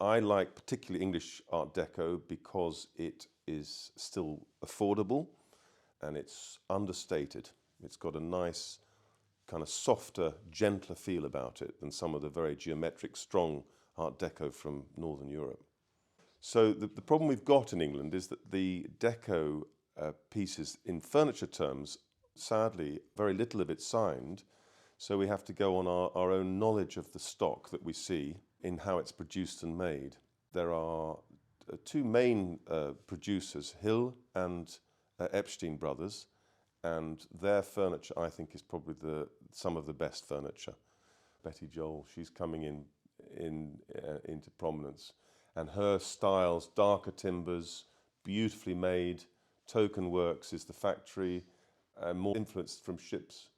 I like particularly English Art Deco because it is still affordable and it's understated. It's got a nice kind of softer, gentler feel about it than some of the very geometric, strong Art Deco from Northern Europe. So the problem we've got in England is that the Deco pieces in furniture terms, sadly, very little of it's signed. So we have to go on our own knowledge of the stock that we see in how it's produced and made. There are two main producers, Hill and Epstein Brothers, and their furniture, I think, is probably some of the best furniture. Betty Joel, she's coming into prominence, and her styles, darker timbers, beautifully made. Token Works is the factory, more influenced from ships.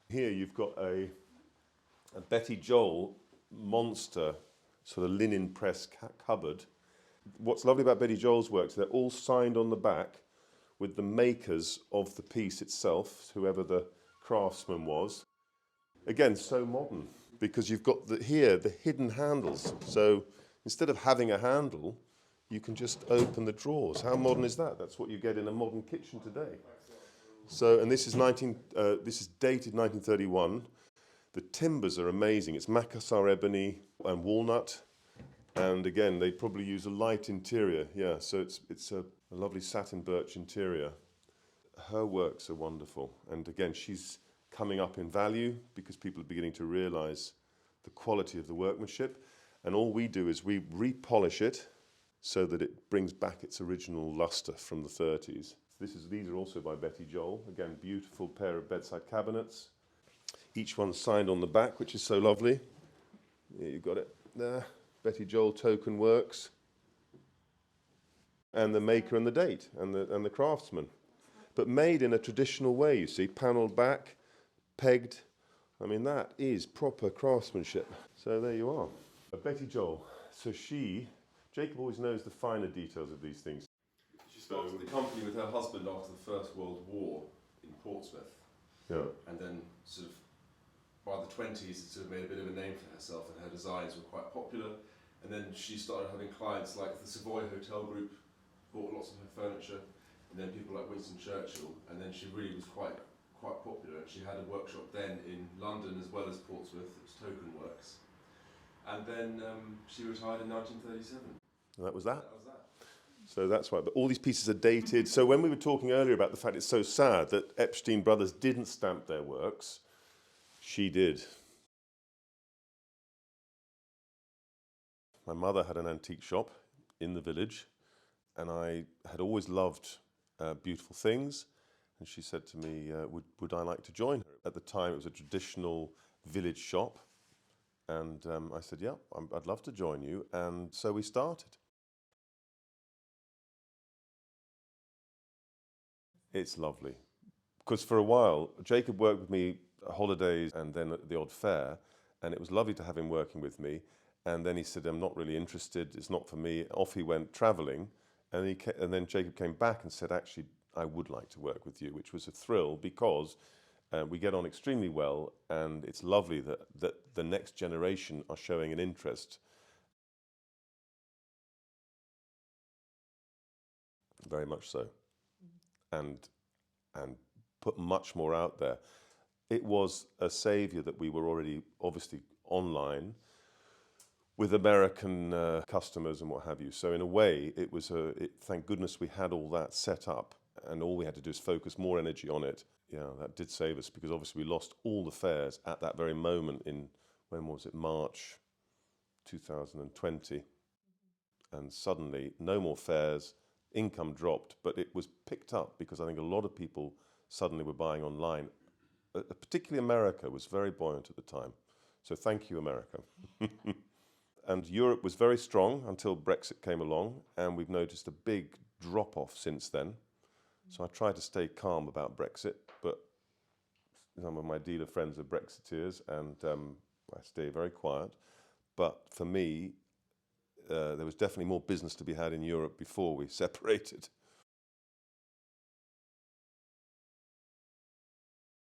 Here you've got a Betty Joel monster sort of linen press cupboard. What's lovely about Betty Joel's works, they're all signed on the back with the makers of the piece itself, whoever the craftsman was. Again, so modern, because you've got here the hidden handles. So instead of having a handle, you can just open the drawers. How modern is that? That's what you get in a modern kitchen today. So, and this is dated 1931. The timbers are amazing. It's Macassar ebony and walnut. And again, they probably use a light interior. Yeah, so it's a lovely satin birch interior. Her works are wonderful. And again, she's coming up in value because people are beginning to realize the quality of the workmanship. And all we do is we repolish it so that it brings back its original luster from the 30s. These are also by Betty Joel. Again, beautiful pair of bedside cabinets. Each one signed on the back, which is so lovely. Yeah, you got it there. Betty Joel Token Works. And the maker and the date and the craftsman. But made in a traditional way, you see, panelled back, pegged. I mean, that is proper craftsmanship. So there you are. Betty Joel. So Jacob always knows the finer details of these things. She started the company with her husband after the First World War in Portsmouth. Yeah. And then sort of by the 20s, it sort of made a bit of a name for herself, and her designs were quite popular. And then she started having clients like the Savoy Hotel Group, bought lots of her furniture, and then people like Winston Churchill. And then she really was quite popular. And she had a workshop then in London as well as Portsmouth. It was Token Works. And then she retired in 1937. And that was that. So that's right. But all these pieces are dated. So when we were talking earlier about the fact it's so sad that Epstein Brothers didn't stamp their works, she did. My mother had an antique shop in the village, and I had always loved beautiful things. And she said to me, would I like to join her? At the time, it was a traditional village shop. And I said, yeah, I'd love to join you. And so we started. It's lovely. Because for a while, Jacob worked with me holidays and then at the odd fair. And it was lovely to have him working with me. And then he said, I'm not really interested. It's not for me. Off he went traveling. And then Jacob came back and said, actually, I would like to work with you, which was a thrill because we get on extremely well, and it's lovely that the next generation are showing an interest. Very much so. And put much more out there. It was a saviour that we were already obviously online with American customers and what have you. So in a way, thank goodness we had all that set up, and all we had to do is focus more energy on it. Yeah, that did save us, because obviously we lost all the fairs at that very moment when was it, March 2020. And suddenly, no more fairs, income dropped, but it was picked up because I think a lot of people suddenly were buying online. Particularly America was very buoyant at the time. So thank you, America. And Europe was very strong until Brexit came along, and we've noticed a big drop-off since then. So I try to stay calm about Brexit, but some of my dealer friends are Brexiteers, and I stay very quiet. But for me, there was definitely more business to be had in Europe before we separated.